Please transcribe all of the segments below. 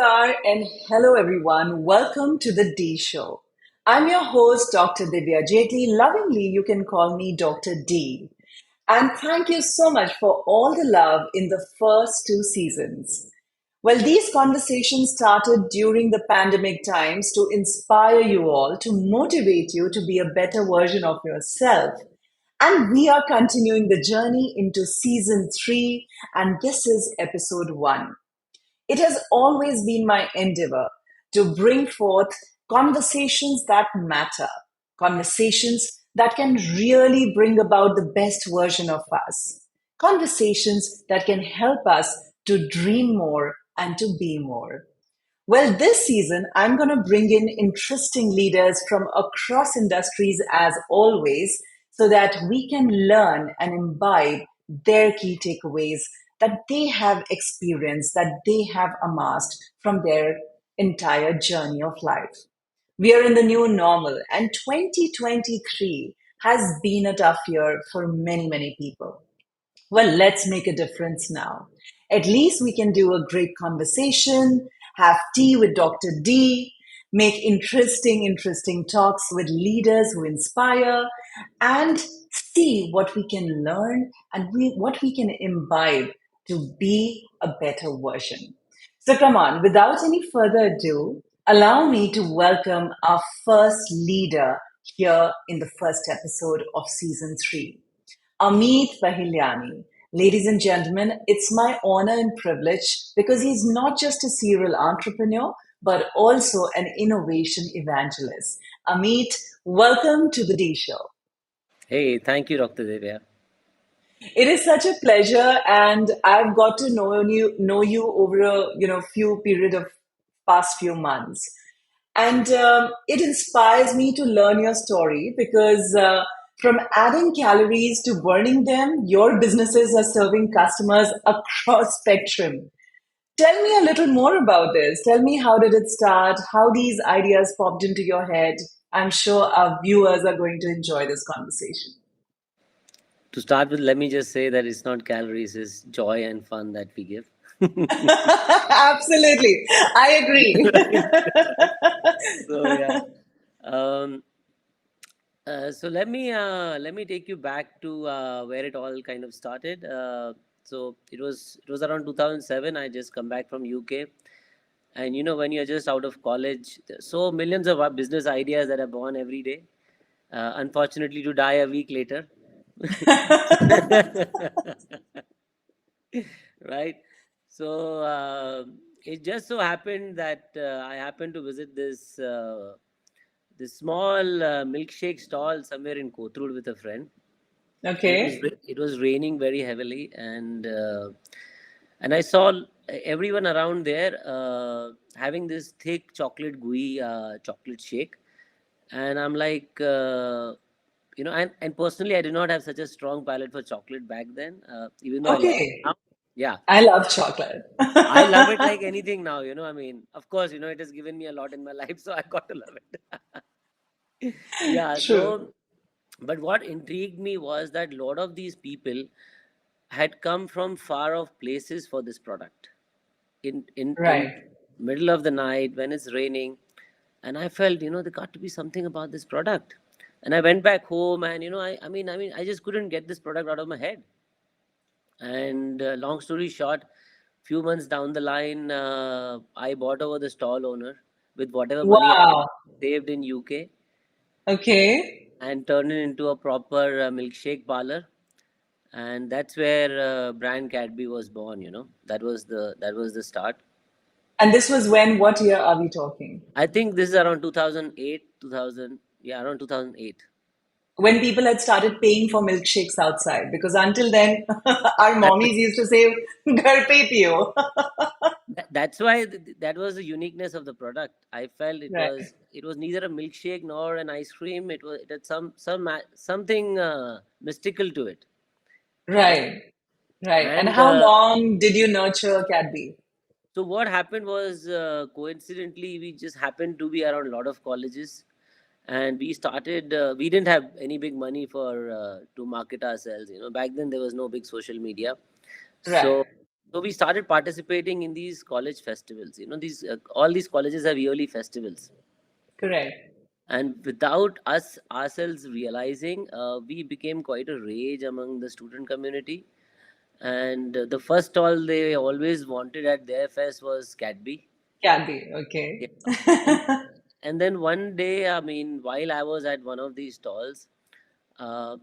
Namaskar and hello everyone. Welcome to the Dee Show. I'm your host, Dr. Divya Jaitley. Lovingly, you can call me Dr. D. And thank you so much for all the love in the first two seasons. Well, these conversations started during the pandemic times to inspire you all, to motivate you to be a better version of yourself. And we are continuing the journey into season three, and this is episode one. It has always been my endeavor to bring forth conversations that matter, conversations that can really bring about the best version of us, conversations that can help us to dream more and to be more. Well, this season, I'm going to bring in interesting leaders from across industries as always, so that we can learn and imbibe their key takeaways that they have experienced, that they have amassed from their entire journey of life. We are in the new normal, and 2023 has been a tough year for many, many people. Well, let's make a difference now. At least we can do a great conversation, have tea with Dr. D, make interesting talks with leaders who inspire, and see what we can learn and what we can imbibe to be a better version. So come on, without any further ado, allow me to welcome our first leader here in the first episode of season three. Ameet Pahilani. Ladies and gentlemen, it's my honor and privilege because he's not just a serial entrepreneur, but also an innovation evangelist. Ameet, welcome to the D Show. Hey, thank you, Dr. Divya. It is such a pleasure, and I've got to know you over a few period of past few months, and it inspires me to learn your story because from adding calories to burning them, your businesses are serving customers across spectrum. Tell me a little more about this. Tell me, how did it start? How these ideas popped into your head? I'm sure our viewers are going to enjoy this conversation. To start with, let me just say that it's not calories, it's joy and fun that we give. Absolutely. I agree. So yeah. Um, so let me take you back to where it all kind of started. So it was around 2007. I just come back from UK, and when you're just out of college, there's so millions of business ideas that are born every day. Unfortunately, to die a week later. Right? So it just so happened that I happened to visit this small milkshake stall somewhere in Kothur with a friend. Okay. It was raining very heavily, and I saw everyone around there having this thick chocolate gooey chocolate shake, and I'm like. And personally, I did not have such a strong palate for chocolate back then, even though I love it Okay. now. Yeah, I love chocolate. I love it like anything now, I mean, of course, it has given me a lot in my life, so I got to love it. Yeah, True. so, but what intrigued me was that a lot of these people had come from far off places for this product in Right. middle of the night when it's raining, and I felt, there got to be something about this product. And I went back home, and I mean, I just couldn't get this product out of my head. And long story short, few months down the line, I bought over the stall owner with whatever money I Wow. saved in UK Okay. and turned it into a proper milkshake parlor. And that's where brand Cadby was born. That was the start. And this was when, what year are we talking? I think this is around 2008, 2000, yeah, around 2008. When people had started paying for milkshakes outside, because until then, our That, mommies used to say, "Ghar pe piyo." that's why that was the uniqueness of the product. I felt it Right. was it was neither a milkshake nor an ice cream. It had something mystical to it, right? Right. Right. And And how long did you nurture Cadby? so what happened was, coincidentally, we just happened to be around a lot of colleges, and we started. We didn't have any big money for to market ourselves. Back then there was no big social media, Right. so So we started participating in these college festivals. These all these colleges have yearly festivals, Correct. and without us ourselves realizing, we became quite a rage among the student community. And the first stall they always wanted at their fest was Cadby. Kathy, Yeah. okay. and and then one day, I mean, while I was at one of these stalls, uh,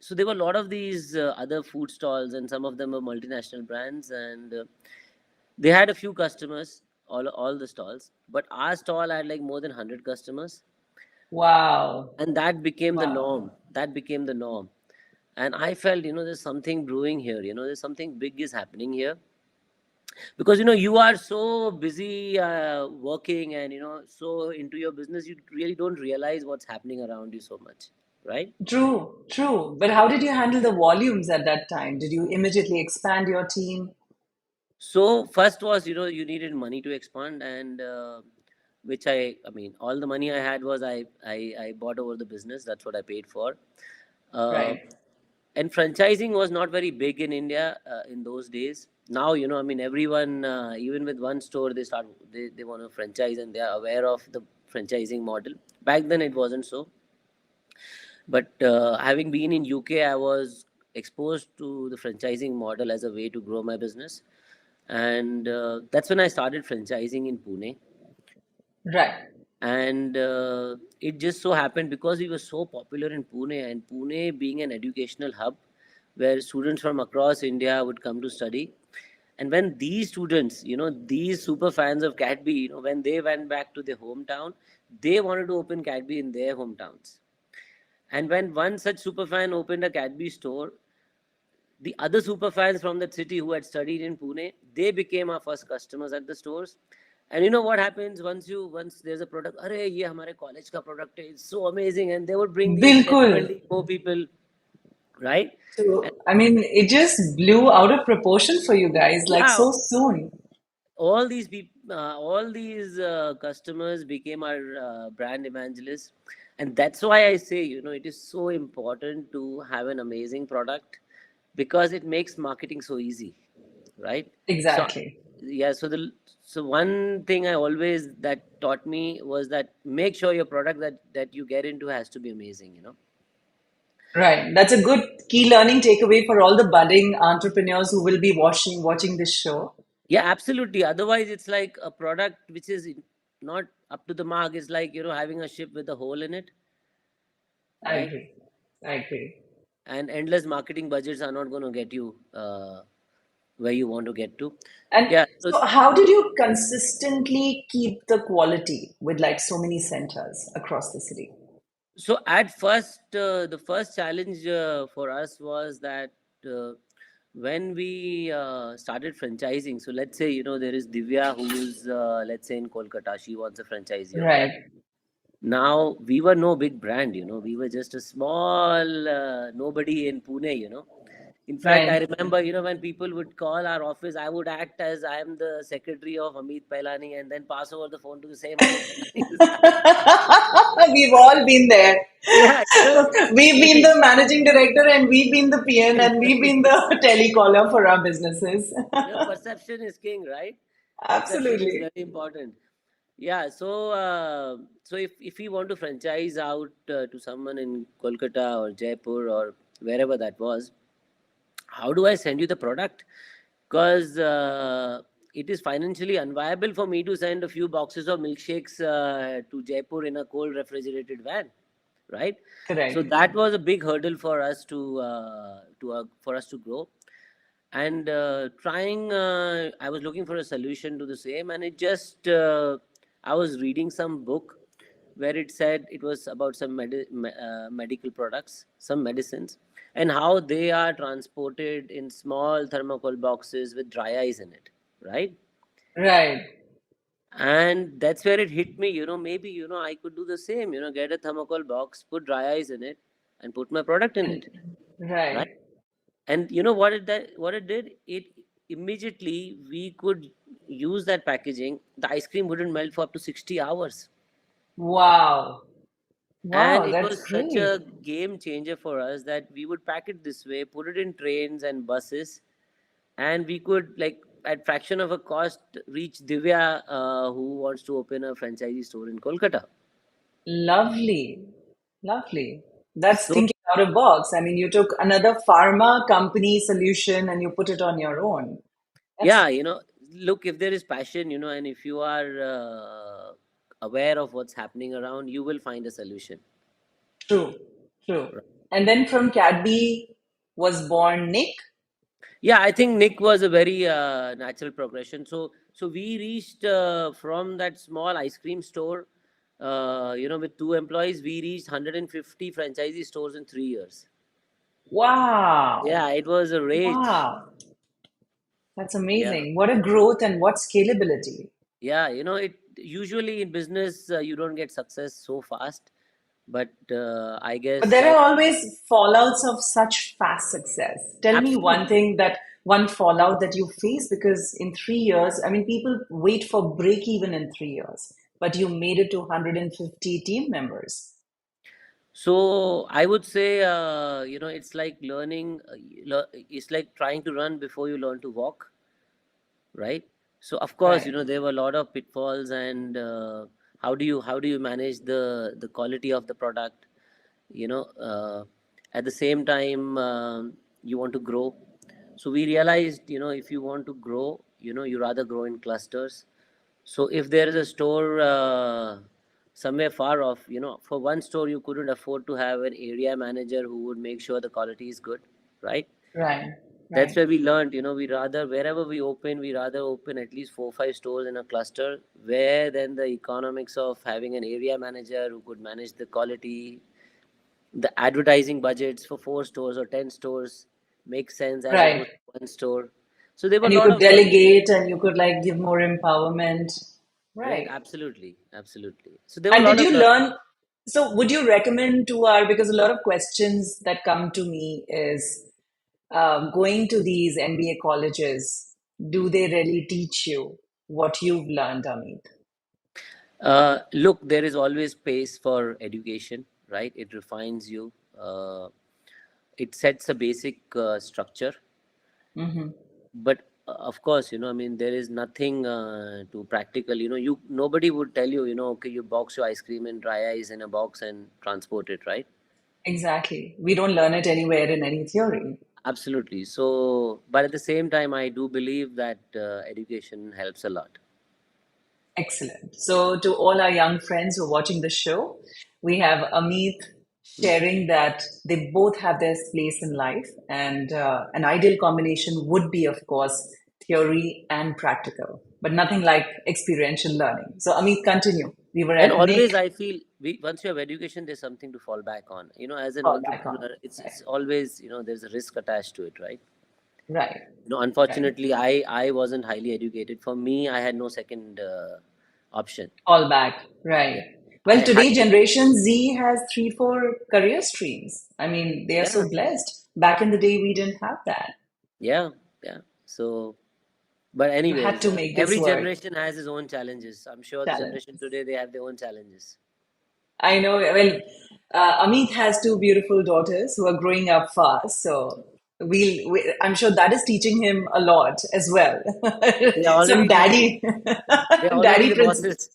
so there were a lot of these other food stalls, and some of them were multinational brands, and they had a few customers, all the stalls, but our stall had like more than 100 customers, Wow. and that became the Wow. norm. That became the norm, and I felt, there's something brewing here. There's something big is happening here, because you are so busy working, and so into your business, you really don't realize what's happening around you so much, right? True, true. But how did you handle the volumes at that time? Did you immediately expand your team? So first was, you needed money to expand, and which I mean, all the money I had was I bought over the business. That's what I paid for. Uh, Right. and franchising was not very big in India in those days. Now, I mean, everyone, even with one store, they want to franchise, and they are aware of the franchising model. Back then, it wasn't so. But having been in UK, I was exposed to the franchising model as a way to grow my business, and that's when I started franchising in Pune. Right. And it just so happened, because we were so popular in Pune, and Pune being an educational hub where students from across India would come to study. And when these students, these super fans of Cadby, when they went back to their hometown, they wanted to open Cadby in their hometowns. And when one such super fan opened a Cadby store, the other super fans from that city who had studied in Pune, they became our first customers at the stores. And you know what happens once there's a product, अरे ये हमारे college का product है, it's so amazing, and they would bring these 10, Bilkul. 20 more people, right? And So, I mean, it just blew out of proportion for you guys, like yeah, so soon. all these people, all these customers became our brand evangelists, and that's why I say, it is so important to have an amazing product, because it makes marketing so easy, right? So Exactly. yeah, so one thing I always that taught me was that make sure your product that you get into has to be amazing. Right. That's a good key learning takeaway for all the budding entrepreneurs who will be watching this show. Yeah, absolutely. Otherwise, it's like a product which is not up to the mark. It's like, having a ship with a hole in it, I right? agree. I agree. And endless marketing budgets are not going to get you where you want to get to. And Yeah. So, so, how did you consistently keep the quality with like so many centers across the city? so at first, the first challenge for us was that uh, when we started franchising, so let's say, there is Divya who's, let's say, in Kolkata, she wants a franchise here. Right. Now, we were no big brand, we were just a small nobody in Pune. In fact, I Right. remember, when people would call our office, I would act as I am the secretary of Ameet Pahilani, and then pass over the phone to the same Ameet Pahilani. We've all been there. Yeah, We've been see, the managing director and we've been the PN and we've been the telecaller for our businesses. perception is king, right? Perception is Absolutely. very important. Yeah, so if we want to franchise out to someone in Kolkata or Jaipur or wherever that was, how do I send you the product? Because it is financially unviable for me to send a few boxes of milkshakes to Jaipur in a cold refrigerated van, right? So Correct. that was a big hurdle for us to grow. And trying, I was looking for a solution to the same, and it just I was reading some book where it said it was about some medical products, some medicines, and how they are transported in small thermocol boxes with dry ice in it, right? Right. And that's where it hit me, maybe, I could do the same, get a thermocol box, put dry ice in it, and put my product in And it, right? right. And you know what it did? It immediately we could use that packaging. The ice cream wouldn't melt for up to 60 hours. Wow. And Wow, it that's was such great. a game changer for us that we would pack it this way, put it in trains and buses, and we could, like, at fraction of a cost, reach Divya, who wants to open a franchisee store in Kolkata. Lovely. Lovely. That's So thinking out of box. I mean, you took another pharma company solution and you put it on your own. That's yeah, look, if there is passion, and if you are aware of what's happening around, you will find a solution. true. True. Right. And then from Cadby was born Nick. Yeah, I think Nick was a very natural progression. So we reached, from that small ice cream store, with two employees, we reached 150 franchisee stores in 3 years. Wow. Yeah, it was a rage. Wow. That's Yeah. amazing. What a growth and what scalability. Yeah, it usually in business, you don't get success so fast, but I But guess there that are always fallouts of such fast success. Tell me one absolutely. thing that one fallout that you face because in 3 years, I mean, people wait for break even in 3 years, but you made it to 150 team members. So I would say, it's like learning. It's like trying to run before you learn to walk, right? So of course, Right, there were a lot of pitfalls, and how do you manage the quality of the product, you know uh, at the same time, you want to grow. So we realized, if you want to grow, you rather grow in clusters. So if there is a store somewhere far off, for one store you couldn't afford to have an area manager who would make sure the quality is good, right? right, That's right, where we learned, we rather, wherever we open, we rather open at least 4 5 stores in a cluster, where then the economics of having an area manager who could manage the quality, the advertising budgets for 4 stores or 10 stores makes sense as right. opposed to one store. So there were And a you lot could of learning. delegate and you could like give more empowerment. Right, Right. absolutely, absolutely. So there were a And lot did of you learning. learn? So, would you recommend to our, because a lot of questions that come to me is going to these MBA colleges, do they really teach you what you've learned, Amit? Look, there is always space for education, right? It refines you. It sets a basic structure, Hmm. but of course, I mean, there is nothing to practical. You nobody would tell you, okay, you box your ice cream in dry ice in a box and transport it, right? Exactly. We don't learn it anywhere in any theory. Absolutely. So, but at the same time, I do believe that education helps a lot. Excellent. So, to all our young friends who are watching the show, we have Amit sharing that they both have their place in life, and an ideal combination would be, of course, theory and practical, but nothing like experiential learning. So, Amit, continue. We were And at Nick, always, I feel, once you have education, there's something to fall back on. As an fall back on. entrepreneur, it's Right, always, there's a risk attached to it, right? right, right. Unfortunately, I wasn't highly educated. For me, I had no second option. Fall back. Right. Yeah, I Well, had today, to. Generation Z has three, four career streams. I mean, they are Yeah, so blessed. Back in the day, we didn't have that. yeah, yeah. So, but You had anyways, to make this every work. generation has its own challenges. I'm sure the Challenge. generation today, they have their own challenges. I know. Well, Amit has two beautiful daughters who are growing up fast. So I'm sure that is teaching him a lot as well. They are Some already teaching. daddy, They're already daddy the principle. bosses.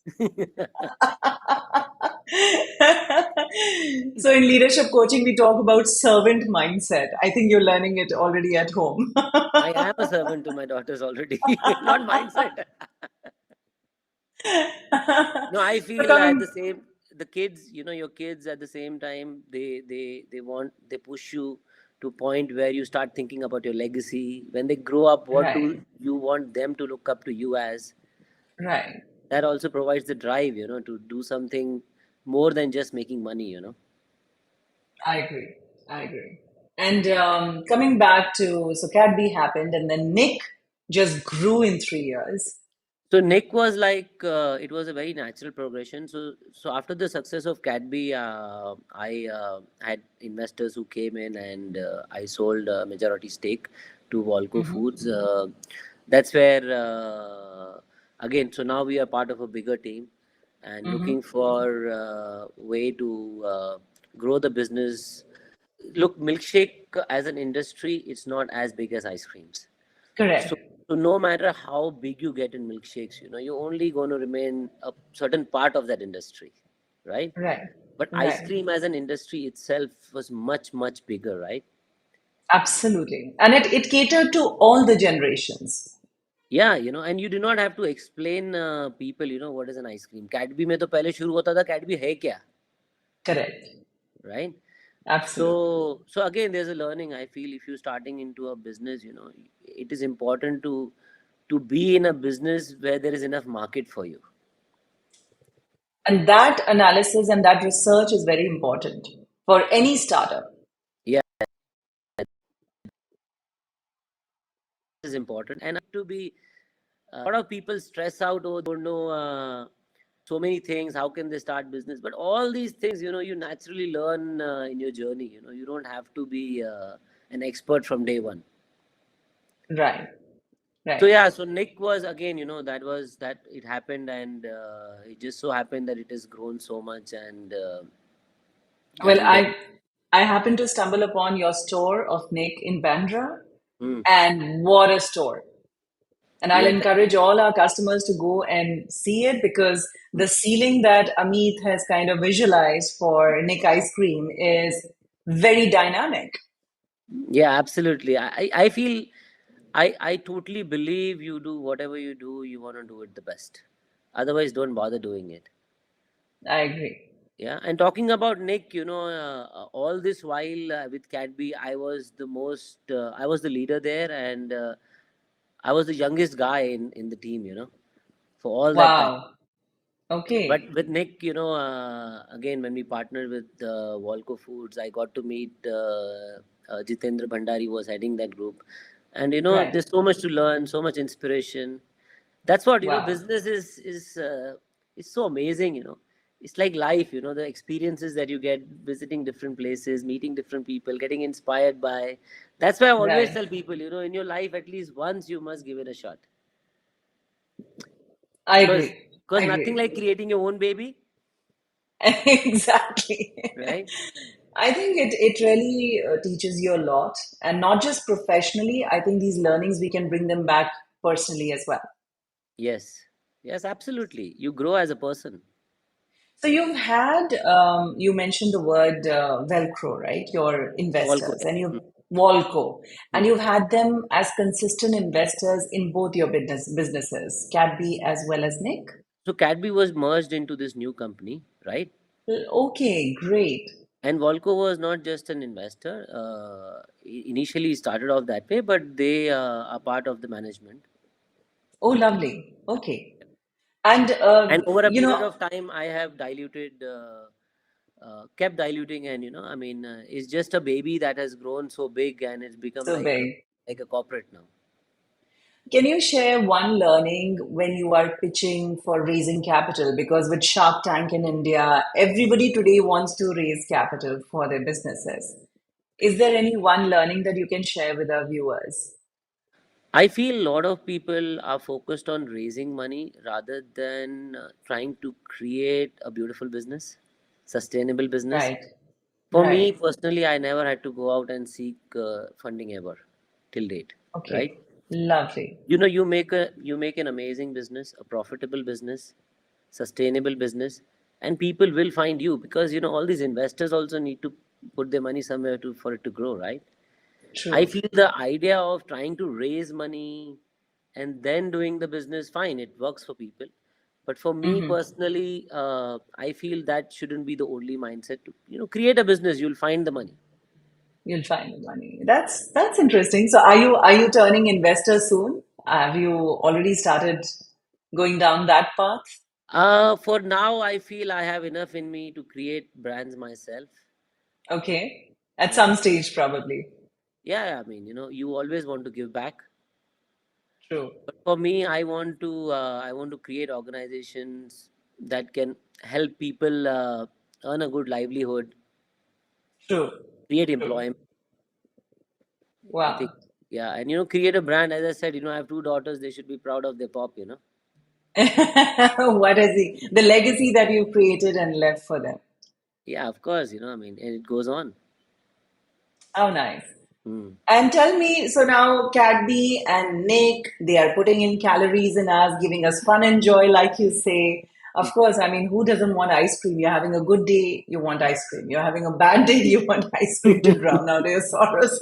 So in leadership coaching, we talk about servant mindset. I think you're learning it already at home. I am a servant to my daughters already, not mindset. No, I So feel at coming, the same, the kids, your kids at the same time, they push you to point where you start thinking about your legacy. When they grow up, what do right, you want them to look up to you as? right. That also provides the drive, to do something more than just making money. I agree. I agree. And coming back to, so Cat B happened, and then Nick just grew in 3 years. So Nick was like, it was a very natural progression. So after the success of Cadby, I had investors who came in, and I sold a majority stake to Volco Hmm. Foods. That's where, again, so now we are part of a bigger team and Hmm. looking for way to grow the business. Look, milkshake as an industry, it's not as big as ice creams. So, Correct. so no matter how big you get in milkshakes, you're only going to remain a certain part of that industry, right? Right. But ice Right. cream as an industry itself was much, much bigger, right? Absolutely. And it catered to all the generations. Yeah, and you do not have to explain people, what is an ice cream. Cadby में तो पहले शुरू होता था Cadby है क्या, Correct. right? Absolutely. So again, there's a learning. I feel if you're starting into a business, it is important to be in a business where there is enough market for you. And that analysis and that research is very important for any startup. Yeah, this is important. And to be a lot of people stress out, oh, they don't know so many things. How can they start business? But all these things, you naturally learn in your journey. You don't have to be an expert from day one. Right. So Right. yeah, so Nick was again, that it happened, and it just so happened that it has grown so much, Well, and I happened to stumble upon your store of Nick in Bandra, mm, and what a store. And I'll yeah, encourage all our customers to go and see it because the ceiling that Amit has kind of visualized for Nick ice cream is very dynamic. yeah, absolutely. I feel I totally believe you do whatever you do, you want to do it the best. Otherwise, don't bother doing it. I agree. Yeah, and talking about Nick, all this while with Cadby, I was the leader there, and I was the youngest guy in the team, for all that time. Wow. But Okay. with Nick, again, when we partnered with Walco Foods, I got to meet Jitendra Bhandari was heading that group. And, Right. there's so much to learn, so much inspiration. That's what, Wow. business is so amazing, It's like life, the experiences that you get visiting different places, meeting different people, getting inspired by. That's why I always Right. tell people, in your life, at least once you must give it a shot. I Because agree. I because nothing agree. like creating your own baby, Exactly. right? I think it really teaches you a lot, and not just professionally. I think these learnings we can bring them back personally as well. Yes. Yes, absolutely. You grow as a person. So you've had you mentioned the word Velcro, right? Your Walco, investors yeah. and you Walco, and Mm. you've had them as consistent investors in both your businesses, Cadby as well as Nick. So Cadby was merged into this new company, right? Okay, great. And Walco was not just an investor. Initially, he started off that way, but they are part of the management. Oh, lovely. Okay, and And over a period of time, I have kept diluting, and I mean, it's just a baby that has grown so big, and it's become so big. like a corporate now. Can you share one learning when you are pitching for raising capital? Because with Shark Tank in India, everybody today wants to raise capital for their businesses. Is there any one learning that you can share with our viewers? I feel a lot of people are focused on raising money rather than trying to create a beautiful business, sustainable business. Right, For me right. personally, I never had to go out and seek funding ever till date, right? Okay, lovely. You make an amazing business, a profitable business, sustainable business, and people will find you because all these investors also need to put their money somewhere to for it to grow, right? I True. feel the idea of trying to raise money and then doing the business, fine, it works for people. But for me Hmm. personally, I feel that shouldn't be the only mindset. To create a business, you'll find the money. You'll find the money. That's interesting. So are you turning investor soon? Have you already started going down that path? For now, I feel I have enough in me to create brands myself. Okay. At Yeah, some stage, probably. yeah. I mean, you always want to give back. True. But for me, I want to create organizations that can help people earn a good livelihood, True. create True. employment. I think, Wow. yeah, and create a brand. As I said, I have two daughters. They should be proud of their pop. What is the legacy that you created and left for them? Yeah, of course. I mean, and it goes on. How nice. Mm. And tell me, so now Cadby and Nick, they are putting in calories in us, giving us fun and joy, like you say. Of course, I mean, who doesn't want ice cream? You're having a good day, you want ice cream. You're having a bad day, you want ice cream to drown out your sorrows.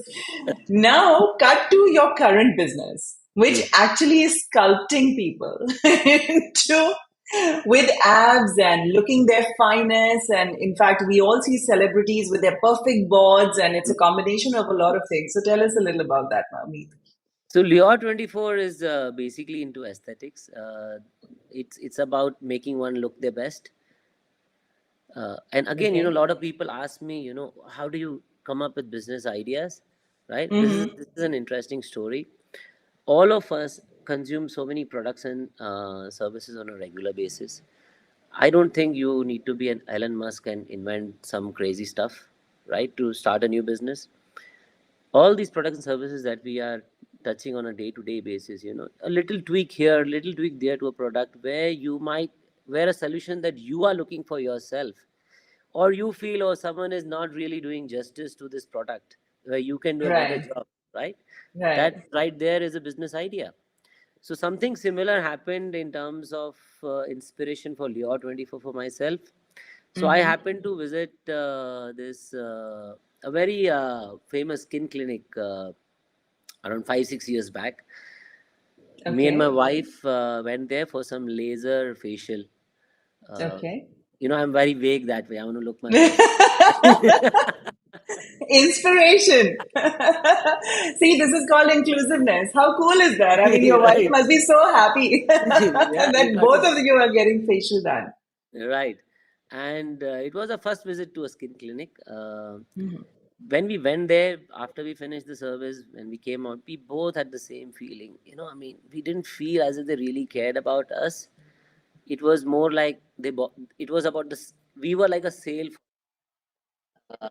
Now, cut to your current business, which Mm. actually is sculpting people into with abs and looking their finest. And in fact, we all see celebrities with their perfect boards, and it's a combination of a lot of things. So tell us a little about that, Mami. So Lure 24 is basically into aesthetics. It's about making one look their best. And again, a Okay. lot of people ask me, how do you come up with business ideas, right? This is Mm-hmm. this is an interesting story. All of us consume so many products and services on a regular basis. I don't think you need to be an Elon Musk and invent some crazy stuff, right, to start a new business. All these products and services that we are touching on a day-to-day basis, a little tweak here, little tweak there to a product where a solution that you are looking for yourself, or you feel, or someone is not really doing justice to this product, where you can do a better Right. job, right? That Right. right there is a business idea. So something similar happened in terms of inspiration for Leo 24 for myself. So I Mm-hmm. happened to visit this a very famous skin clinic around 5 6 years back. Me and my Okay. wife went there for some laser facial. Uh, Okay. I'm very vague that way. I want to look my best. Inspiration. See, this is called inclusiveness. How cool is that? I mean, your wife Right. must be so happy Yeah, you that got both to. of you are getting facial done. Right. And it was a first visit to a skin clinic. Mhm. When we went there, after we finished the service, when we came out, we both had the same feeling. I mean, we didn't feel as if they really cared about us. It was more like it was about this. We were like a sale, uh,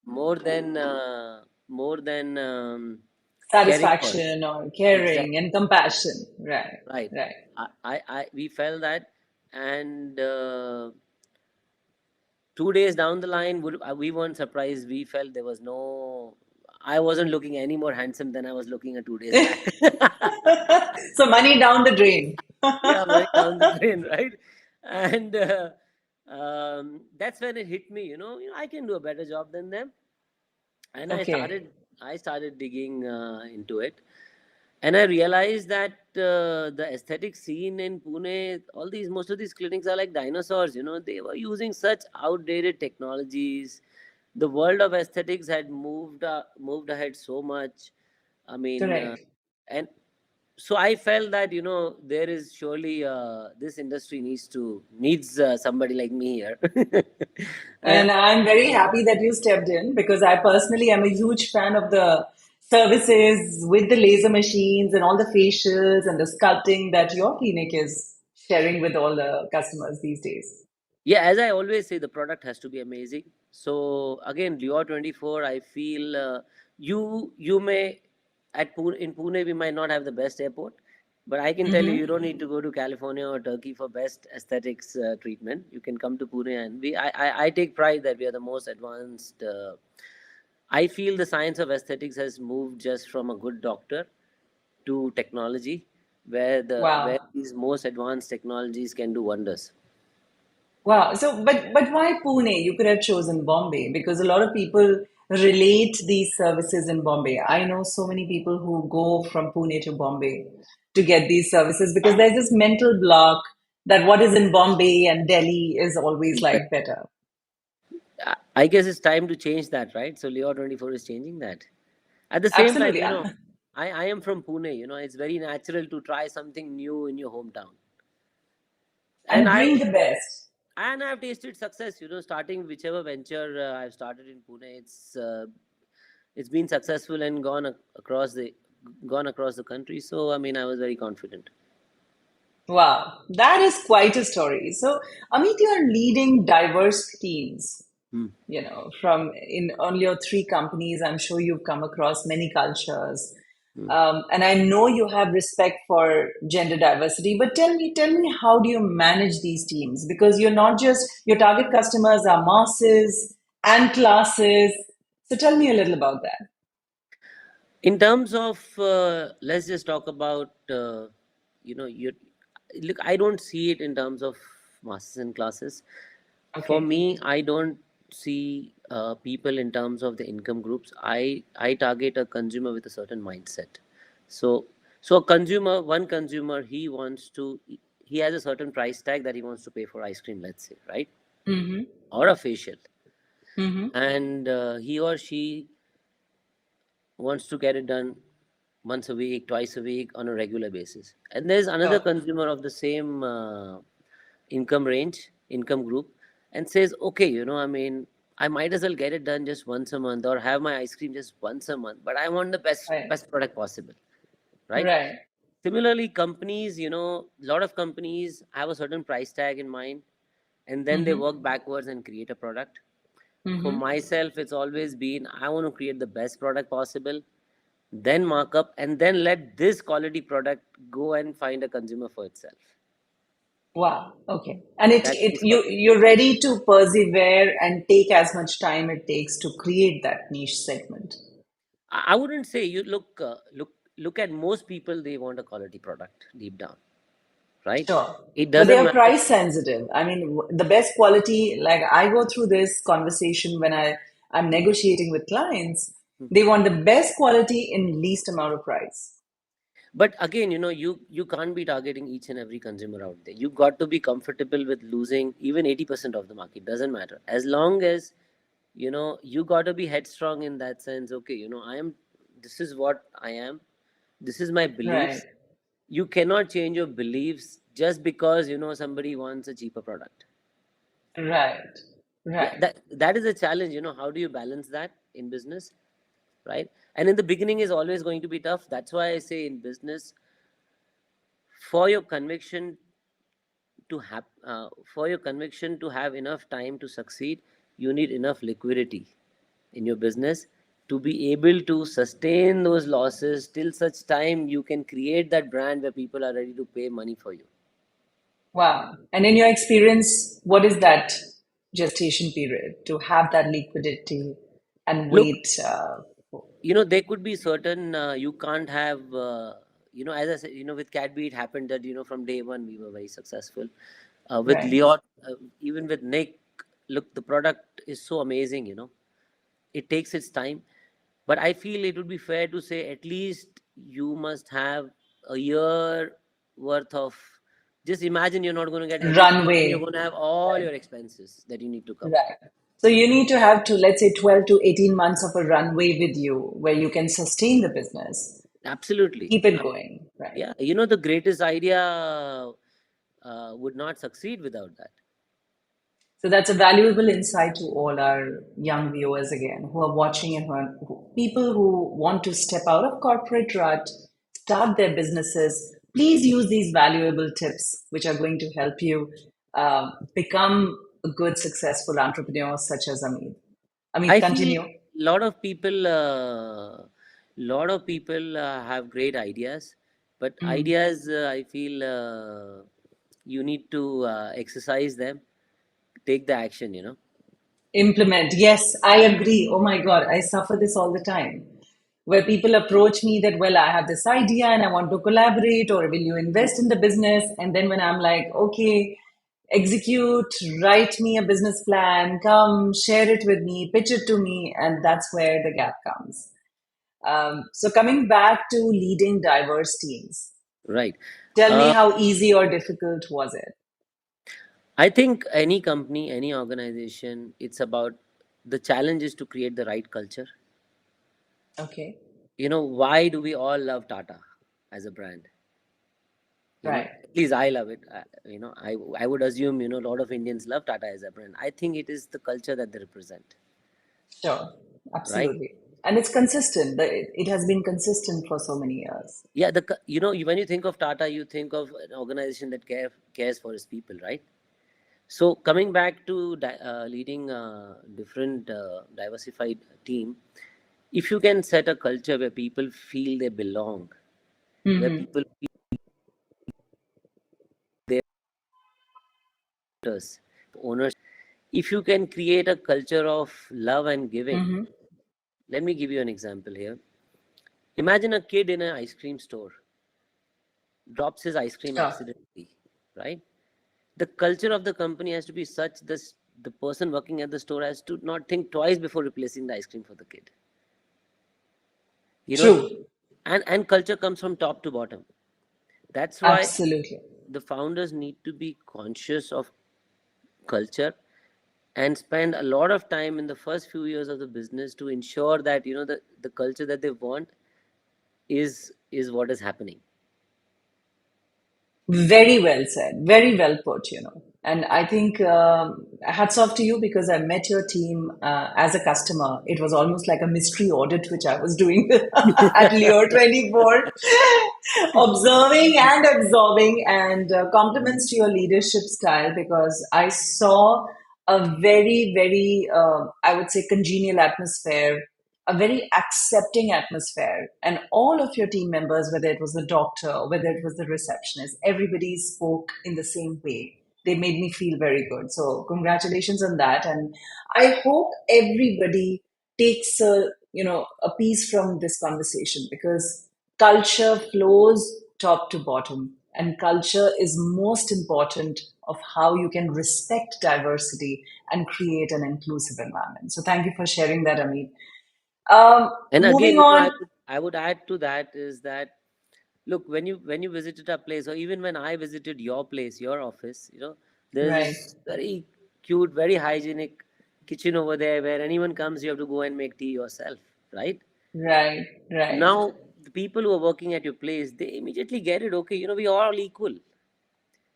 more than caring for us. Satisfaction or Exactly. caring and compassion. Right. Right. Right. We felt that, and 2 days down the line, we weren't surprised. We felt there was no. I wasn't looking any more handsome than I was looking at 2 days back. So money down the drain. Yeah, money down the drain, right? And that's when it hit me. I can do a better job than them, and I Okay. started. I started digging into it, and I realized that the aesthetic scene in Pune, most of these clinics are like dinosaurs. They were using such outdated technologies. The world of aesthetics had moved ahead so much. I mean, Correct. and so I felt that there is surely this industry needs somebody like me here. And And I'm very happy that you stepped in because I personally am a huge fan of the services with the laser machines and all the facials and the sculpting that your clinic is sharing with all the customers these days. yeah, as I always say, the product has to be amazing. So again, Lure 24, I feel you may in Pune we might not have the best airport, but I can tell you, you Hmm. don't need to go to California or Turkey for best aesthetics treatment. You can come to Pune, and I take pride that we are the most advanced. I feel the science of aesthetics has moved just from a good doctor to technology, where Wow. these most advanced technologies can do wonders. Wow. So, but why Pune? You could have chosen Bombay because a lot of people relate these services in Bombay. I know so many people who go from Pune to Bombay to get these services because there's this mental block that what is in Bombay and Delhi is always like better. I guess it's time to change that, right? So Leo 24 is changing that. At the same time, Absolutely. I am from Pune. It's very natural to try something new in your hometown. And And bring the best. I've tasted success. Starting whichever venture I've started in Pune, it's been successful and gone across the country. So I mean, I was very confident. Wow, that is quite a story. So, Amit, you are leading diverse teams. Hmm. From in only your three companies, I'm sure you've come across many cultures. Hmm. And I know you have respect for gender diversity, but tell me, how do you manage these teams? Because you're not just your target customers are masses and classes. So tell me a little about that. In terms of, let's just talk about, you look. I don't see it in terms of masters and classes. For Okay. me, I don't see people in terms of the income groups. I target a consumer with a certain mindset. So a consumer, one consumer, he has a certain price tag that he wants to pay for ice cream, let's say, right, Mm-hmm. or a facial, Mm-hmm. and he or she wants to get it done once a week, twice a week, on a regular basis. And there's another Sure. consumer of the same income range, income group, and says, okay, I mean, I might as well get it done just once a month, or have my ice cream just once a month, but I want the Right. best product possible, right? Right. Similarly, companies, a lot of companies have a certain price tag in mind, and then they Mm-hmm. work backwards and create a product. For Mm-hmm. myself, it's always been, I want to create the best product possible, then mark up, and then let this quality product go and find a consumer for itself. Wow. Okay. And it That's it the you strategy. you're ready to persevere and take as much time it takes to create that niche segment. I wouldn't say, you look at most people. They want a quality product deep down, right? Sure. It But they doesn't are matter. price sensitive. I mean, the best quality, like I go through this conversation when I'm negotiating with clients, they want the best quality in least amount of price. But again, you can't be targeting each and every consumer out there. You got to be comfortable with losing even 80% of the market. Doesn't matter, as long as you got to be headstrong in that sense. Okay, I am. This is what I am. This is my Right. beliefs. You cannot change your beliefs just because somebody wants a cheaper product. Right. Yeah, Right. that is a challenge. How do you balance that in business, right? And in the beginning is always going to be tough. That's why I say, in business, for your conviction for your conviction to have enough time to succeed, you need enough liquidity in your business to be able to sustain those losses till such time you can create that brand where people are ready to pay money for you. Wow. And in your experience, what is that gestation period to have that liquidity and Look, wait? there could be certain, you can't have, as I said, with Cadby it happened that from day one we were very successful. With Right. Leon, even with Nick, look, the product is so amazing. It takes its time, but I feel it would be fair to say at least you must have a year worth of. Just imagine, you're not going to get anything, and you're Runway. going to have all Right. your expenses that you need to cover. Right. So you need to have to, let's say, 12 to 18 months of a runway with you where you can sustain the business, Absolutely. keep it going. Right. Yeah, the greatest idea would not succeed without that. So that's a valuable insight to all our young viewers again who are watching and people who want to step out of corporate rut, start their businesses. Please use these valuable tips, which are going to help you become a good, successful entrepreneur such as Amit. Amit, I feel continue. lot of people have great ideas, but Mm. ideas, I feel, you need to exercise them, take the action. Implement. Yes, I agree. Oh my God, I suffer this all the time. Where people approach me that, well, I have this idea and I want to collaborate, or will you invest in the business? And then when I'm like, okay, execute, write me a business plan, come share it with me, pitch it to me, and that's where the gap comes. So coming back to leading diverse teams, Right. tell me Uh, how easy or difficult was it? I think any company, any organization, it's about, the challenge is to create the right culture. Okay, Why do we all love Tata as a brand? right, At least I love it. I would assume, a lot of Indians love Tata as a brand. I think it is the culture that they represent, sure, right? absolutely. And it's consistent. It has been consistent for so many years. Yeah, when you think of Tata, you think of an organization that cares for its people, right? So coming back to leading different diversified team, if you can set a culture where people feel they belong, where Hmm. people feel they're owners, owners, if you can create a culture of love and giving. Hmm. Let me give you an example here. Imagine a kid in an ice cream store drops his ice cream Sure. accidentally, right? The culture of the company has to be such this the person working at the store has to not think twice before replacing the ice cream for the kid. You know, True. and culture comes from top to bottom. That's why Absolutely. the founders need to be conscious of culture and spend a lot of time in the first few years of the business to ensure that the culture that they want is what is happening. Very well said. Very well put. And I think hats off to you because I met your team as a customer. It was almost like a mystery audit, which I was doing at Leo 24, observing and absorbing, and compliments to your leadership style because I saw a very, very, I would say, congenial atmosphere, a very accepting atmosphere. And all of your team members, whether it was the doctor, whether it was the receptionist, everybody spoke in the same way. They made me feel very good. So congratulations on that. And I hope everybody takes a piece from this conversation because culture flows top to bottom. And culture is most important of how you can respect diversity and create an inclusive environment. So thank you for sharing that, Amit. And again, Moving on, I would add to that is that look, when you visited a place, or even when I visited your place, your office, there's right, this very cute, very hygienic kitchen over there where anyone comes, you have to go and make tea yourself, right? right, right, Now, the people who are working at your place, they immediately get it. Okay, we are all equal.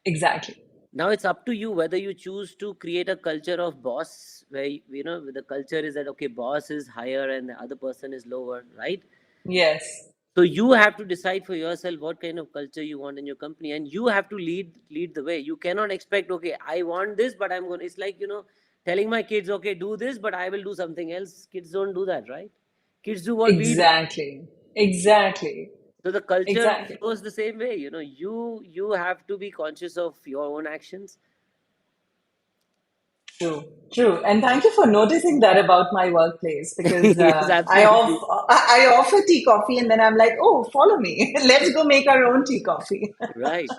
exactly. Now it's up to you whether you choose to create a culture of boss where the culture is that okay, boss is higher and the other person is lower, right? Yes, So you have to decide for yourself what kind of culture you want in your company, and you have to lead the way. You cannot expect, okay, I want this, but I'm going. It's like telling my kids, okay, do this, but I will do something else. Kids don't do that, right? Kids do what we do. exactly, exactly, So the culture exactly. goes the same way. You have to be conscious of your own actions. True, true. And thank you for noticing that about my workplace because Yes, I absolutely. off I offer tea coffee and then I'm like, oh, follow me. Let's go make our own tea coffee. Right.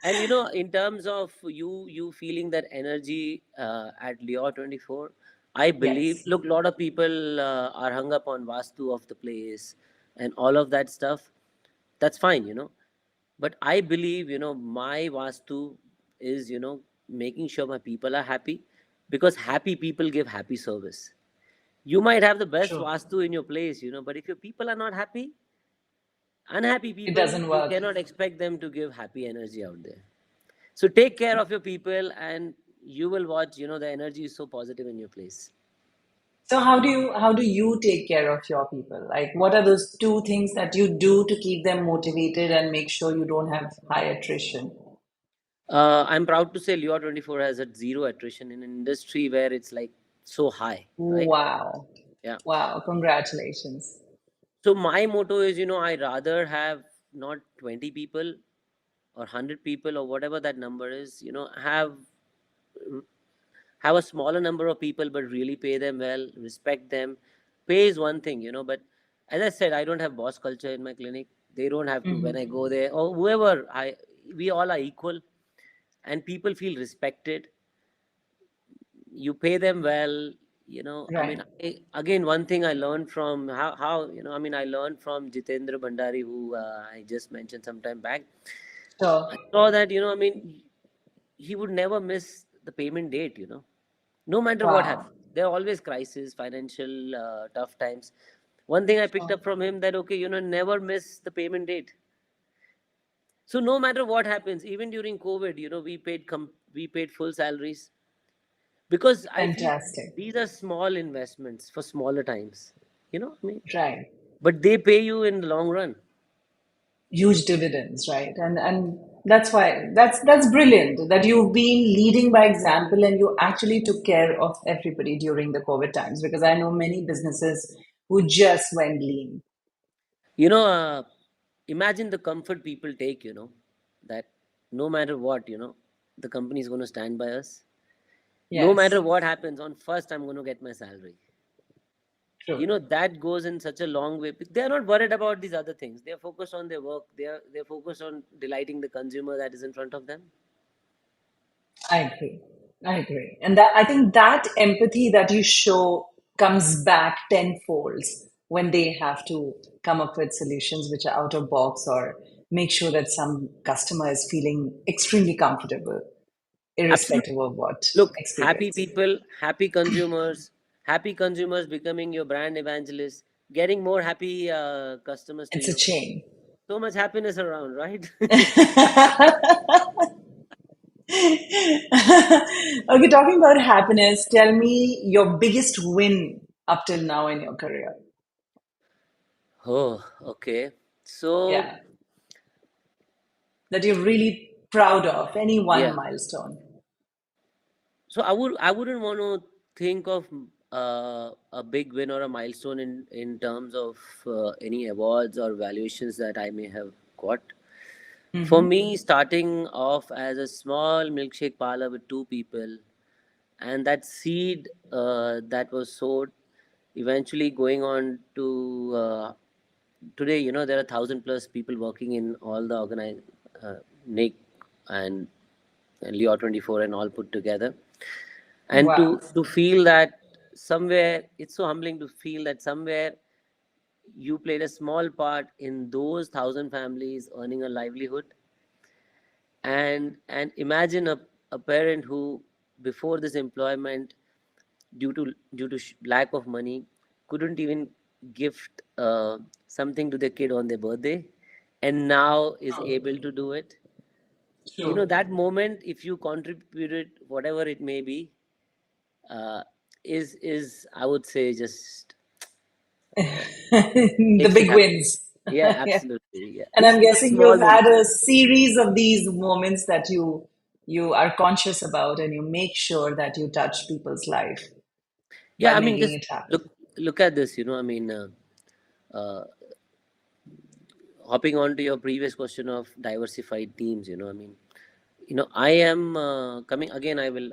And in terms of you feeling that energy at Leo 24, I believe, Yes, look, a lot of people are hung up on Vastu of the place and all of that stuff. That's fine. But I believe, my Vastu is, making sure my people are happy because happy people give happy service. You might have the best true. Vastu in your place, but if your people are not happy, unhappy It people, doesn't you work. cannot expect them to give happy energy out there. So take care of your people, and you will watch. The energy is so positive in your place. So how do you take care of your people? Like what are those two things that you do to keep them motivated and make sure you don't have high attrition? I'm proud to say Leo 24 has a zero attrition in an industry where it's like so high, right? Wow. Yeah. Wow. Congratulations. So my motto is, I rather have not 20 people or 100 people or whatever that number is. Have a smaller number of people, but really pay them well, respect them. Pay is one thing, but as I said, I don't have boss culture in my clinic. They don't have to. When I Hmm. go there or whoever, we all are equal, and people feel respected. You pay them well. I mean, Right. again, one thing I learned from I learned from Jitendra Bhandari, who I just mentioned some time back. I Sure. saw that, he would never miss the payment date, no matter what happens. Wow. There are always crises, financial tough times. One thing I picked Sure. up from him that, okay, never miss the payment date. So no matter what happens, even during COVID, we paid full salaries because I feel Fantastic. these are small investments for smaller times. Right. But they pay you in the long run. Huge dividends, right? And that's why that's brilliant that you've been leading by example and you actually took care of everybody during the COVID times because I know many businesses who just went lean. You know, imagine the comfort people take, that no matter what, the company is going to stand by us. No matter Yes. what happens, on first, I'm going to get my salary. True. that goes in such a long way. They are not worried about these other things. They are focused on their work. They're focused on delighting the consumer that is in front of them. I agree. I agree. And that I think that empathy that you show comes back tenfold when they have to come up with solutions which are out of box or make sure that some customer is feeling extremely comfortable, Absolutely. irrespective of what Look, happy experience. people, happy consumers becoming your brand evangelist, getting more happy customers to It's a you. chain. So much happiness around, right? Okay, talking about happiness, tell me your biggest win up till now in your career. Oh, okay. So, Yeah, that you're really proud of, any one yeah. milestone. So I wouldn't want to think of a big win or a milestone in terms of any awards or valuations that I may have got. For Mm-hmm. me, starting off as a small milkshake parlor with two people, and that seed that was sowed, eventually going on to today, there are 1,000 plus people working in all the organized NIC and Leo 24 and all put together, and to Wow. to feel that somewhere, it's so humbling to feel that somewhere you played a small part in those 1,000 families earning a livelihood. And imagine a parent who, before this employment, due to lack of money, couldn't even gift something to their kid on their birthday, and now is able to do it. True. That moment, if you contributed whatever it may be, uh, is I would say just The makes you big happy. wins. Yeah, Yeah. absolutely. Yeah, And I'm it's guessing you've small had wins. a series of these moments that you are conscious about and you make sure that you touch people's life by Yeah, I mean, making just it happen. look at this. I mean, uh, hopping on to your previous question of diversified teams. I mean, I am coming again. I will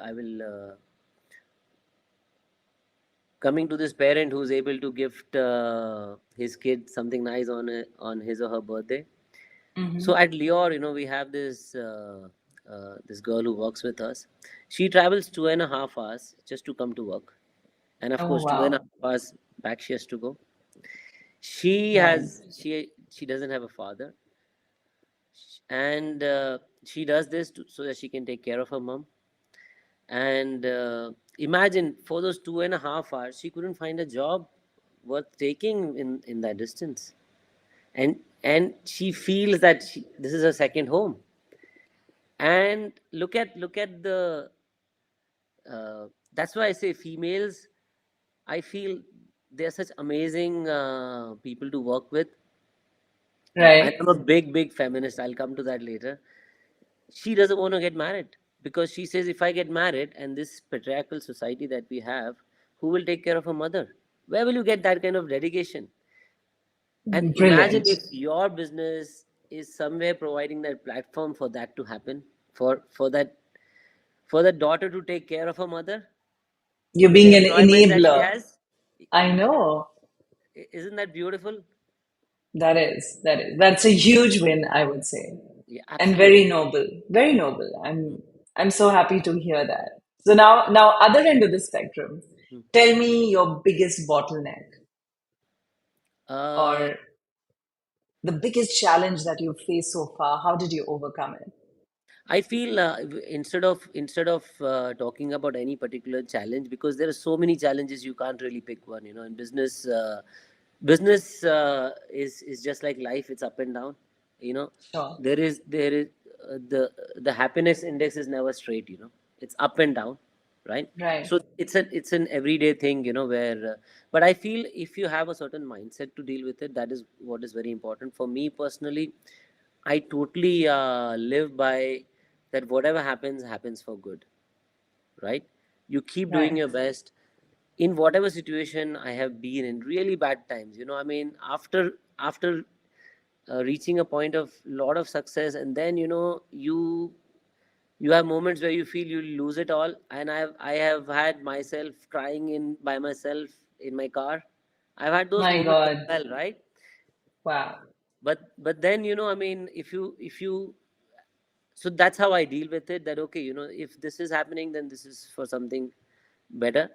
coming to this parent who's able to gift his kid something nice on his or her birthday. So Hmm. at Lior, we have this girl who works with us. She travels 2.5 hours just to come to work, and of Oh, course, two and a wow. half hours back she has to go. She Right. has she doesn't have a father, and she does this so that she can take care of her mom. And imagine, for those 2.5 hours, she couldn't find a job worth taking in that distance, and she feels that this is her second home. And look at the that's why I say females, I feel they're such amazing people to work with. And Right. I'm a big feminist. I'll come to that later. She doesn't want to get married because she says, if I get married and this patriarchal society that we have, who will take care of her mother? Where will you get that kind of dedication? And imagine Brilliant. if your business is somewhere providing that platform for that to happen, for that daughter to take care of her mother You're with the being an employment that she enabler. has. I know. Isn't that beautiful? That's a huge win, I would say. Yeah, And very absolutely. noble. Very noble. I'm so happy to hear that. So now other end of the spectrum, Hmm. tell me your biggest bottleneck Uh, or the biggest challenge that you've faced so far. How did you overcome it? I feel instead of talking about any particular challenge, because there are so many challenges, you can't really pick one. In business, business is just like life. It's up and down. You know, Sure. there is the happiness index is never straight. It's up and down, right? Right. So it's an everyday thing. But I feel if you have a certain mindset to deal with it, that is what is very important for me personally. I totally live by that. Whatever happens, happens for good, right? You keep doing Right. your best in whatever situation I have been in. Really bad times, I mean, after reaching a point of lot of success, and then you have moments where you feel you lose it all, and I have had myself crying in by myself in my car, I've had those My moments as God. well, right? Wow. But then, I mean, if you so that's how I deal with it, that okay, if this is happening, then this is for something better.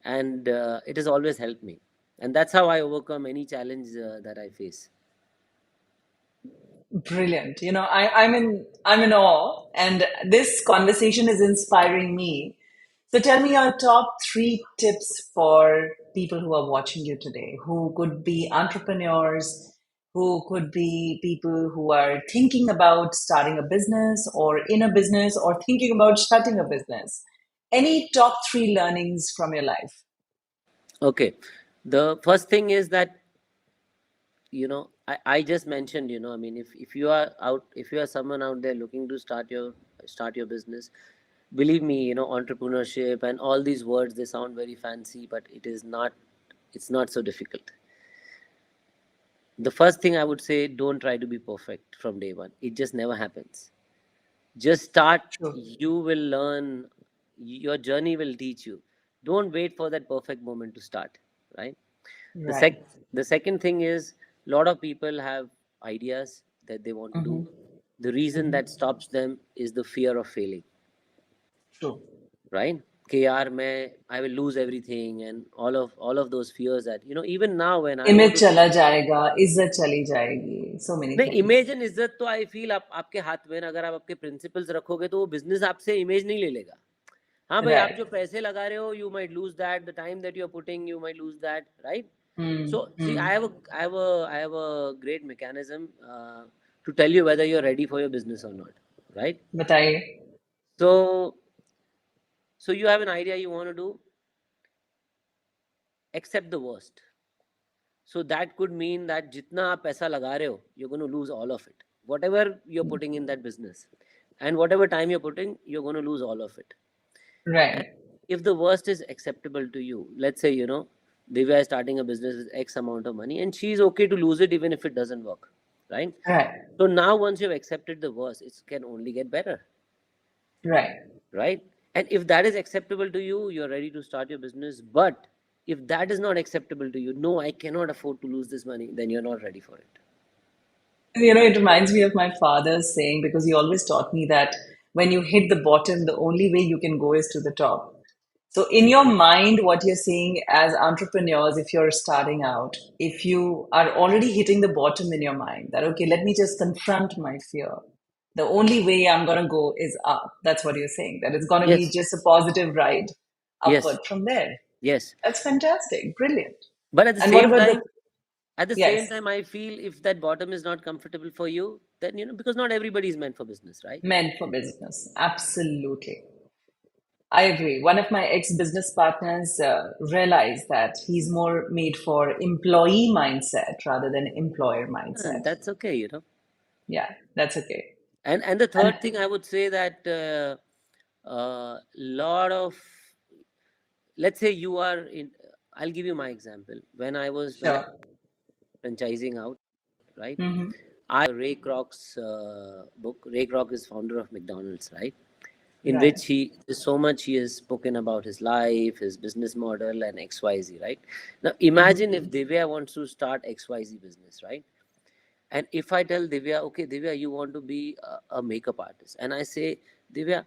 And it has always helped me, and that's how I overcome any challenge that I face. Brilliant. I'm in awe, and this conversation is inspiring me. So tell me your top three tips for people who are watching you today, who could be entrepreneurs, who could be people who are thinking about starting a business or in a business or thinking about shutting a business. Any top three learnings from your life? Okay, the first thing is that, I just mentioned, I mean, if you are out, if you are someone out there looking to start your business, believe me, entrepreneurship and all these words, they sound very fancy, but it's not so difficult. The first thing I would say, don't try to be perfect from day one. It just never happens. Just start. True. You will learn. Your journey will teach you. Don't wait for that perfect moment to start, right? the Right. sec the second thing is, a lot of people have ideas that they want to do. Mm-hmm. The reason Mm-hmm. that stops them is the fear of failing, True. right? कि यार मैं I will lose everything, and all of those fears that, even now when I want image to. चला जाएगा, इज्जत चली जाएगी, so many नहीं, things. Image and इज्जत तो आई फील आपके हाथ में है ना। अगर आप आपके प्रिंसिपल्स रखोगे तो वो बिजनेस आपसे इमेज नहीं ले लेगा। हाँ भाई, आप Right. जो पैसे लगा रहे हो, you might lose that, the time that you are putting, you might lose that, right? Hmm. So see, Hmm. I have a great mechanism to tell you whether you're ready for your business or not, right? बताइए. So you have an idea you want to do, accept the worst. So that could mean that जितना आप पैसा लगा रहे हो, you're going to lose all of it. Whatever you're putting in that business, and whatever time you're putting, you're going to lose all of it. And Right. if the worst is acceptable to you, let's say, Divya is starting a business with X amount of money, and she's okay to lose it even if it doesn't work, right? Right. So now once you've accepted the worst, it can only get better, Right. right? And if that is acceptable to you, you're ready to start your business. But if that is not acceptable to you, no, I cannot afford to lose this money, then you're not ready for it. It reminds me of my father's saying because he always taught me that when you hit the bottom, the only way you can go is to the top. So, in your mind, what you're saying as entrepreneurs, if you're starting out, if you are already hitting the bottom in your mind, that, okay, let me just confront my fear. The only way I'm going to go is up. That's what you're saying, that it's going to be Yes, just a positive ride upward yes, from there. yes. That's fantastic. Brilliant. But at the And what same about the, time, at the yes, same time, I feel if that bottom is not comfortable for you, then, because not everybody is meant for business, right? meant for business? Absolutely. I agree. One of my ex business partners realized that he's more made for employee mindset rather than employer mindset. That's okay. Yeah, that's okay. And the And third thing I would say that, lot of, let's say you are in. I'll give you my example. When I sure. franchising out, right? Hmm. I Ray Kroc's book. Ray Kroc is founder of McDonald's, right? In Right. which so much he has spoken about his life, his business model, and XYZ, right? Now imagine Hmm. if Divya wants to start XYZ business, right? And if I tell Divya, okay, Divya, you want to be a makeup artist, and I say, Divya,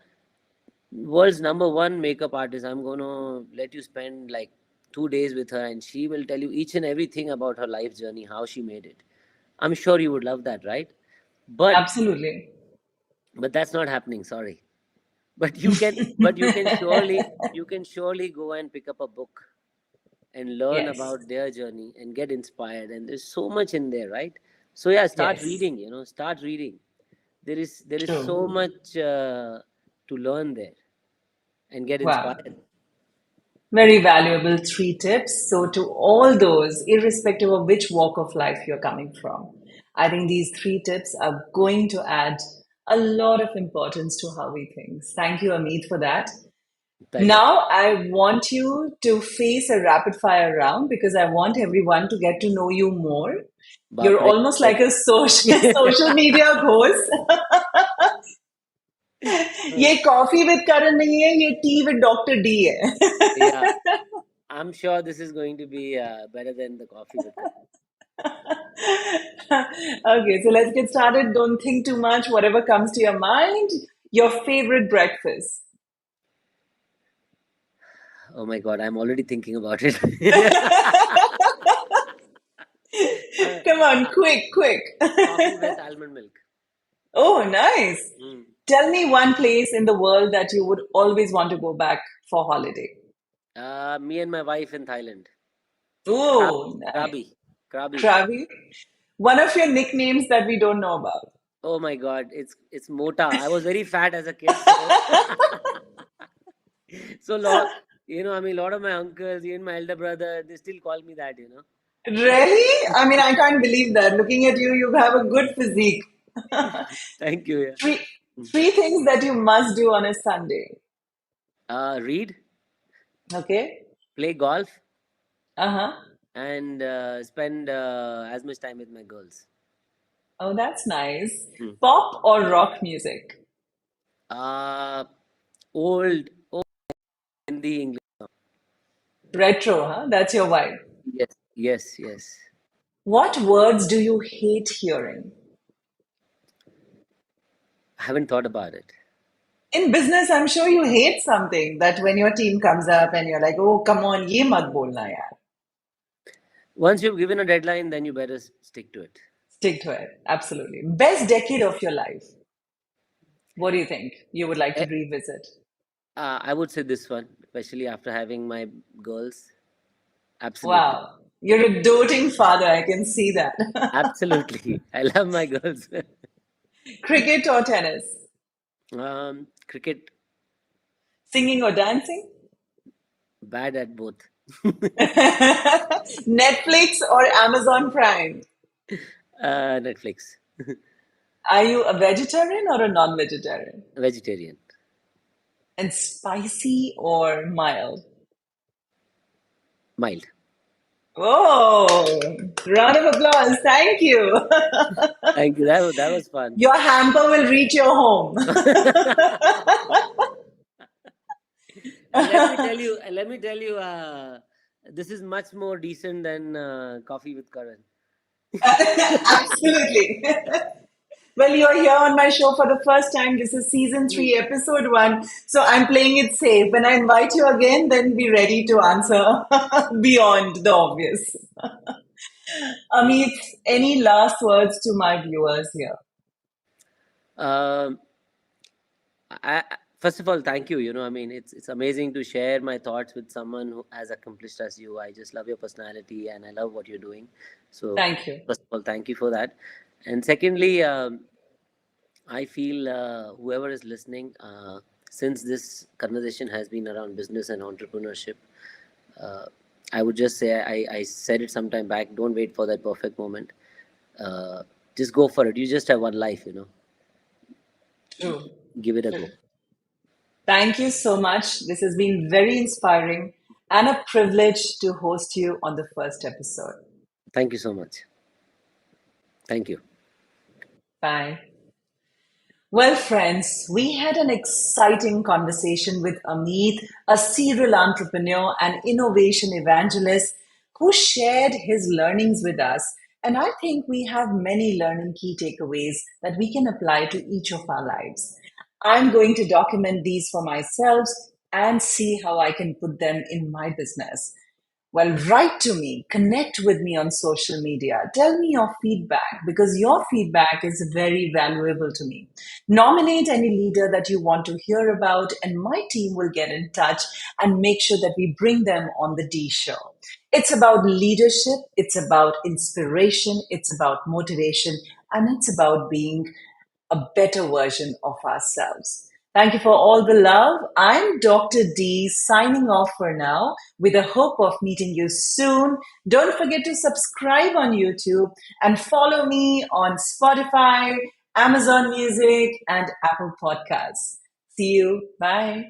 world's number one makeup artist, I'm going to let you spend like 2 days with her, and she will tell you each and everything about her life journey, how she made it. I'm sure you would love that, right? But Absolutely. that's not happening. Sorry. But you can surely go and pick up a book and learn Yes. about their journey and get inspired. And there's so much in there, right? So yeah, start Yes. reading. Start reading. There is so True. much to learn there and get Wow. inspired. Very valuable three tips. So, to all those, irrespective of which walk of life you're coming from, I think these three tips are going to add a lot of importance to how we think. Thank you, Amit, for that. Pleasure. Now, I want you to face a rapid fire round because I want everyone to get to know you more. You're Bapre. almost like a social social media host. ये coffee with करण नहीं है, ये T with doctor D है. Yeah. I'm sure this is going to be better than the coffee with Karan. Okay, so let's get started. Don't think too much. Whatever comes to your mind. Your favorite breakfast. Oh my God, I'm already thinking about it. uh, Come on, uh, quick, quick. Coffee with almond milk. Oh, nice. Mm. Tell me one place in the world that you would always want to go back for holiday. Me and my wife in Thailand. Krabi, Oh, nice. Krabi, Krabi. Krabi. One of your nicknames that we don't know about. Oh my God, it's Mota. I was very fat as a kid, so so lot. I mean, a lot of my uncles, even my elder brother, they still call me that. Really? I mean, I can't believe that. Looking at you, you have a good physique. Thank you. Yeah. Three, three things that you must do on a Sunday. Read, Okay? play golf, Uh-huh. and spend as much time with my girls. Oh, that's nice. Hmm. Pop or rock music? Uh, old Hindi English. Retro, huh? That's your vibe. Yes, yes, yes. What words do you hate hearing? I haven't thought about it. In business, I'm sure you hate something that when your team comes up and you're like, oh, come on, ye mat bolna yaar. Once you've given a deadline, then you better stick to it. Stick to it. Absolutely. Best decade of your life. What do you think you would like to Eh, revisit? I would say this one, especially after having my girls. Absolutely. Wow. You're a doting father. I can see that. Absolutely. I love my girls. Cricket or tennis? Cricket, Singing or dancing? bad at both. Netflix or Amazon Prime? Netflix, Are you a vegetarian or a non-vegetarian? vegetarian, And spicy or mild? mild. Oh, round of applause. Thank you. Thank you. That was fun. Your hamper will reach your home. And let me tell you, this is much more decent than coffee with Karan. Absolutely. Well, you're here on my show for the first time. This is season Hmm. 3, episode 1. So I'm playing it safe. When I invite you again, then be ready to answer beyond the obvious. Amit, any last words to my viewers here? Um, First of all, thank you. I mean, it's amazing to share my thoughts with someone who as accomplished as you. I just love your personality, and I love what you're doing. So, Thank you. first of all, thank you for that. And secondly, I feel whoever is listening, since this conversation has been around business and entrepreneurship, uh, I would just say I said it some time back. Don't wait for that perfect moment. Uh, just go for it. You just have one life. True. Give it a True. go. Thank you so much. This has been very inspiring and a privilege to host you on the first episode. Thank you so much. Thank you. Bye. Well, friends, we had an exciting conversation with Ameet, a serial entrepreneur and innovation evangelist who shared his learnings with us. And I think we have many learning key takeaways that we can apply to each of our lives. I'm going to document these for myself and see how I can put them in my business. Well, write to me, connect with me on social media. Tell me your feedback because your feedback is very valuable to me. Nominate any leader that you want to hear about, and my team will get in touch and make sure that we bring them on the D Show. It's about leadership, it's about inspiration, it's about motivation, and it's about being a better version of ourselves. Thank you for all the love. I'm Dr. D signing off for now with the hope of meeting you soon. Don't forget to subscribe on YouTube and follow me on Spotify, Amazon Music, and Apple Podcasts. See you. Bye.